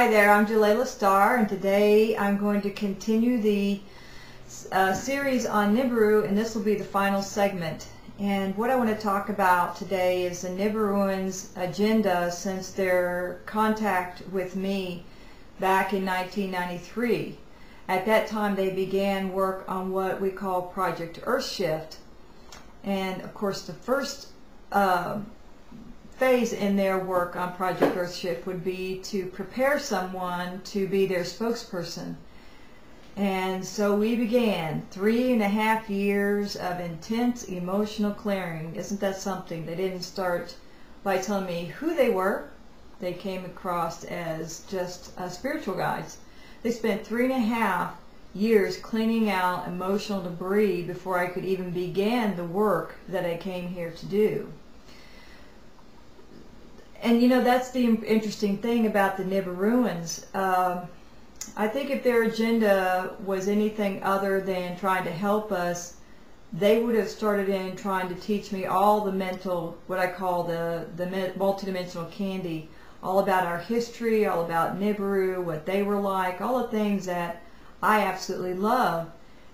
Hi there, I'm Jelaila Starr, and today I'm going to continue the series on Nibiru, and this will be the final segment. And what I want to talk about today is the Nibiruans' agenda since their contact with me back in 1993. At that time they began work on what we call Project Earthshift. And of course the first phase in their work on Project Earthshift would be to prepare someone to be their spokesperson. And so we began 3.5 years of intense emotional clearing. Isn't that something? They didn't start by telling me who they were. They came across as just spiritual guides. They spent 3.5 years cleaning out emotional debris before I could even begin the work that I came here to do. And you know, that's the interesting thing about the Nibiruans. I think if their agenda was anything other than trying to help us, they would have started in trying to teach me all the mental, what I call the multidimensional candy, all about our history, all about Nibiru, what they were like, all the things that I absolutely love.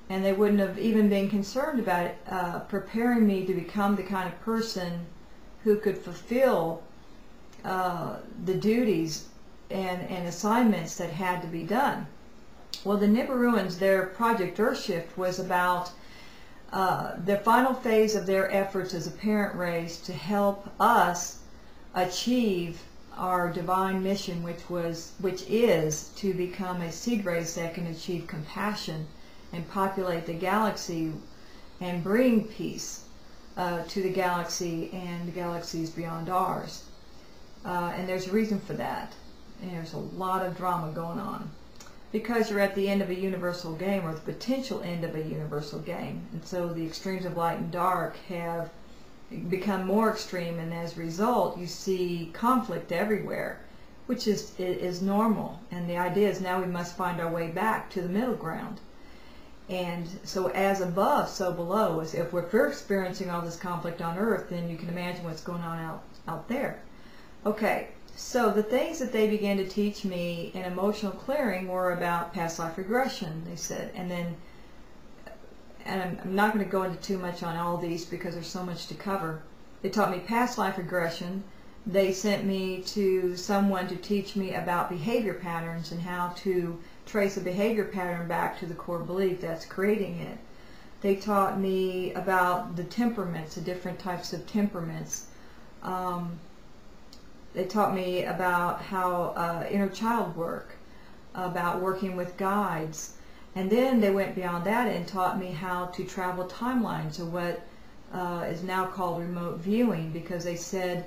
And they wouldn't have even been concerned about preparing me to become the kind of person who could fulfill the duties and assignments that had to be done. Well, the Nibiruans, their Project Earthshift was about the final phase of their efforts as a parent race to help us achieve our divine mission, which is to become a seed race that can achieve compassion and populate the galaxy and bring peace to the galaxy and the galaxies beyond ours. And there's a reason for that. And there's a lot of drama going on because you're at the end of a universal game, or the potential end of a universal game. And so the extremes of light and dark have become more extreme, and as a result you see conflict everywhere, which is normal. And the idea is now we must find our way back to the middle ground. And so as above, so below. As if we're experiencing all this conflict on Earth, then you can imagine what's going on out there. Okay, so the things that they began to teach me in emotional clearing were about past life regression, they said. And I'm not going to go into too much on all these because there's so much to cover. They taught me past life regression. They sent me to someone to teach me about behavior patterns and how to trace a behavior pattern back to the core belief that's creating it. They taught me about the temperaments, the different types of temperaments. They taught me about how inner child work, about working with guides. And then they went beyond that and taught me how to travel timelines, or what is now called remote viewing, because they said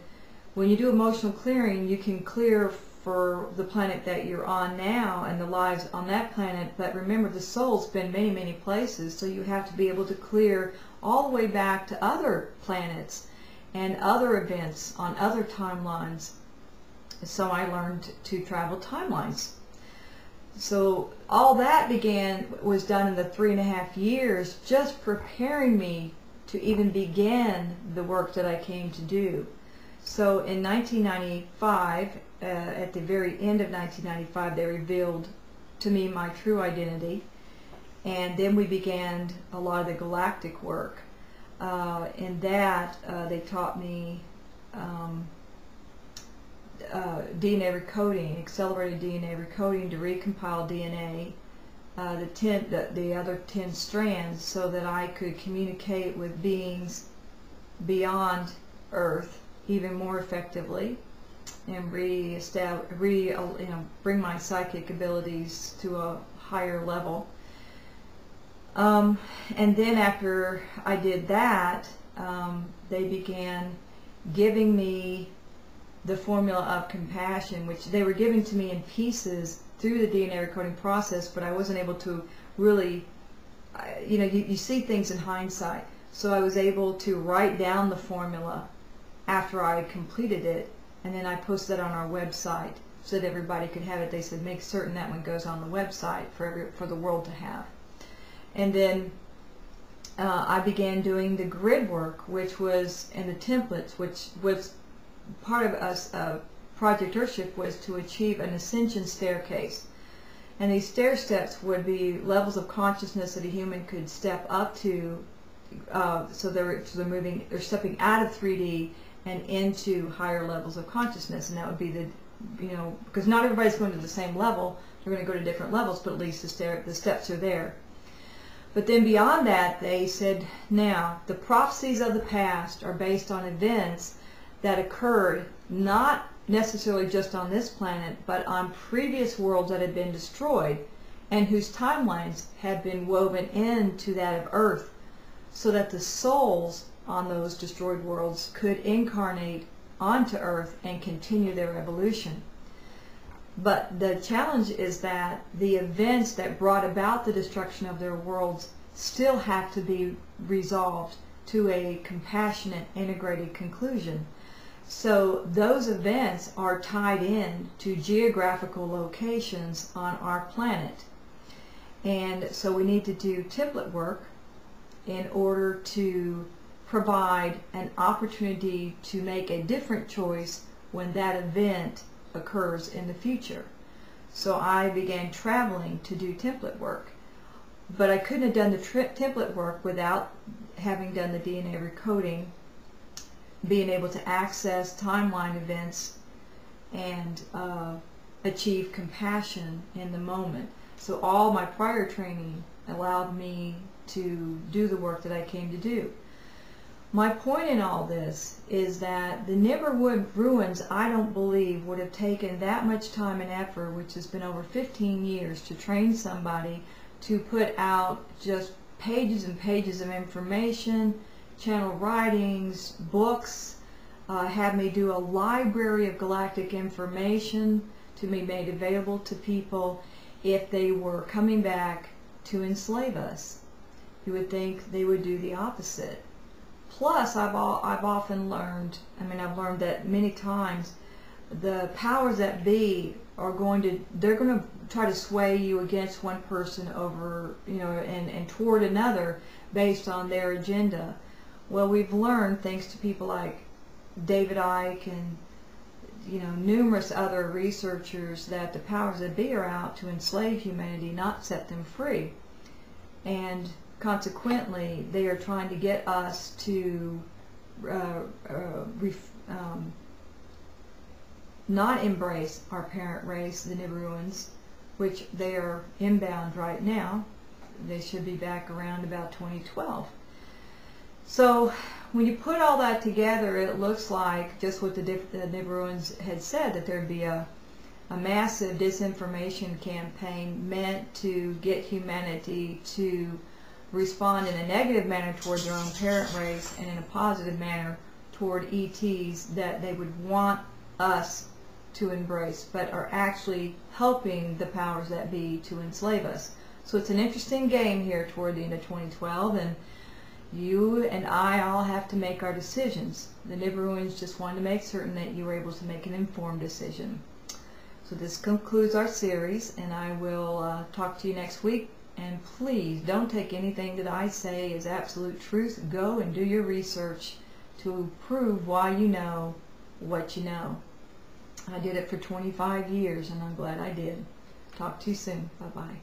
when you do emotional clearing, you can clear for the planet that you're on now and the lives on that planet, but remember the soul's been many, many places, so you have to be able to clear all the way back to other planets and other events on other timelines. So I learned to travel timelines. So all that was done in the 3.5 years, just preparing me to even begin the work that I came to do. So in 1995, at the very end of 1995, they revealed to me my true identity, and then we began a lot of the galactic work. In that, they taught me DNA recoding, accelerated DNA recoding to recompile DNA, the other 10 strands, so that I could communicate with beings beyond Earth even more effectively, and bring my psychic abilities to a higher level. And then after I did that, they began giving me the formula of compassion, which they were giving to me in pieces through the DNA recording process, but I wasn't able to really, you know, you see things in hindsight. So I was able to write down the formula after I completed it, and then I posted it on our website so that everybody could have it. They said make certain that one goes on the website for the world to have. And then I began doing the grid work, which was, and the templates, which was part of us Project Earthship was to achieve an ascension staircase. And these stair steps would be levels of consciousness that a human could step up to, so they're stepping out of 3D and into higher levels of consciousness. And that would be the, because not everybody's going to the same level, they're going to go to different levels, but at least the steps are there. But then beyond that, they said, now, the prophecies of the past are based on events that occurred not necessarily just on this planet, but on previous worlds that had been destroyed and whose timelines had been woven into that of Earth, so that the souls on those destroyed worlds could incarnate onto Earth and continue their evolution. But the challenge is that the events that brought about the destruction of their worlds still have to be resolved to a compassionate, integrated conclusion. So those events are tied in to geographical locations on our planet. And so we need to do template work in order to provide an opportunity to make a different choice when that event occurs in the future. So I began traveling to do template work. But I couldn't have done the template work without having done the DNA recoding, being able to access timeline events and achieve compassion in the moment. So all my prior training allowed me to do the work that I came to do. My point in all this is that the Nibiruans, I don't believe, would have taken that much time and effort, which has been over 15 years, to train somebody to put out just pages and pages of information, channel writings, books, have me do a library of galactic information to be made available to people if they were coming back to enslave us. You would think they would do the opposite. Plus, I've often learned, I've learned that many times, the powers that be are they're going to try to sway you against one person over, and toward another based on their agenda. Well, we've learned, thanks to people like David Icke and numerous other researchers, that the powers that be are out to enslave humanity, not set them free. And consequently, they are trying to get us to not embrace our parent race, the Nibiruans, which they are inbound right now. They should be back around about 2012. So when you put all that together, it looks like just what the Nibiruans had said, that there'd be a massive disinformation campaign meant to get humanity to respond in a negative manner toward their own parent race and in a positive manner toward ETs that they would want us to embrace, but are actually helping the powers that be to enslave us. So it's an interesting game here toward the end of 2012, and you and I all have to make our decisions. The Nibiruans just wanted to make certain that you were able to make an informed decision. So this concludes our series, and I will talk to you next week. And please don't take anything that I say as absolute truth. Go and do your research to prove why you know what you know. I did it for 25 years, and I'm glad I did. Talk to you soon. Bye-bye.